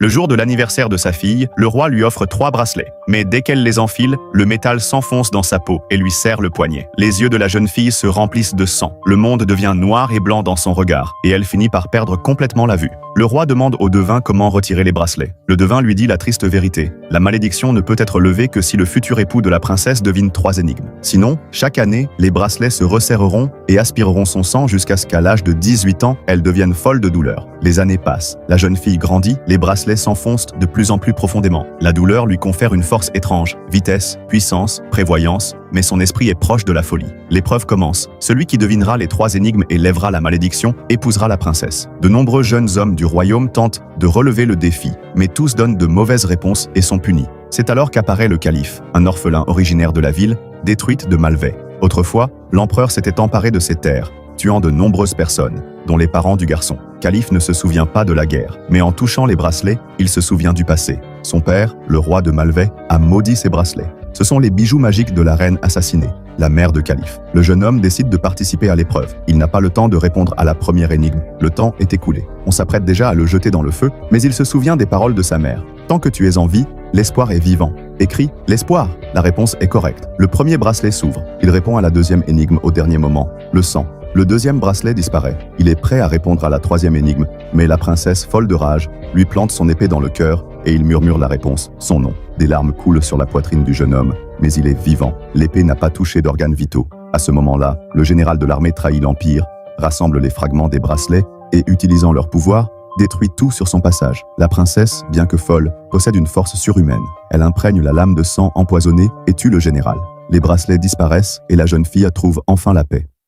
Le jour de l'anniversaire de sa fille, le roi lui offre 3 bracelets. Mais dès qu'elle les enfile, le métal s'enfonce dans sa peau et lui serre le poignet. Les yeux de la jeune fille se remplissent de sang. Le monde devient noir et blanc dans son regard, et elle finit par perdre complètement la vue. Le roi demande au devin comment retirer les bracelets. Le devin lui dit la triste vérité. La malédiction ne peut être levée que si le futur époux de la princesse devine 3 énigmes. Sinon, chaque année, les bracelets se resserreront et aspireront son sang jusqu'à ce qu'à l'âge de 18 ans, elle devienne folle de douleur. Les années passent. La jeune fille grandit, les bracelets s'enfoncent de plus en plus profondément. La douleur lui confère une force étrange, vitesse, puissance, prévoyance, mais son esprit est proche de la folie. L'épreuve commence. Celui qui devinera les 3 énigmes et lèvera la malédiction épousera la princesse. De nombreux jeunes hommes du royaume tentent de relever le défi, mais tous donnent de mauvaises réponses et sont punis. C'est alors qu'apparaît le calife, un orphelin originaire de la ville, détruite de Malvais. Autrefois, l'empereur s'était emparé de ces terres, tuant de nombreuses personnes, dont les parents du garçon. Calife ne se souvient pas de la guerre, mais en touchant les bracelets, il se souvient du passé. Son père, le roi de Malvais, a maudit ces bracelets. Ce sont les bijoux magiques de la reine assassinée, la mère de Calife. Le jeune homme décide de participer à l'épreuve. Il n'a pas le temps de répondre à la première énigme. Le temps est écoulé. On s'apprête déjà à le jeter dans le feu, mais il se souvient des paroles de sa mère. Tant que tu es en vie, l'espoir est vivant. Écrit « l'espoir ». La réponse est correcte. Le premier bracelet s'ouvre. Il répond à la deuxième énigme au dernier moment. Le sang. Le deuxième bracelet disparaît. Il est prêt à répondre à la troisième énigme, mais la princesse, folle de rage, lui plante son épée dans le cœur et il murmure la réponse, son nom. Des larmes coulent sur la poitrine du jeune homme, mais il est vivant. L'épée n'a pas touché d'organes vitaux. À ce moment-là, le général de l'armée trahit l'Empire, rassemble les fragments des bracelets et, utilisant leur pouvoir, détruit tout sur son passage. La princesse, bien que folle, possède une force surhumaine. Elle imprègne la lame de sang empoisonnée et tue le général. Les bracelets disparaissent et la jeune fille trouve enfin la paix.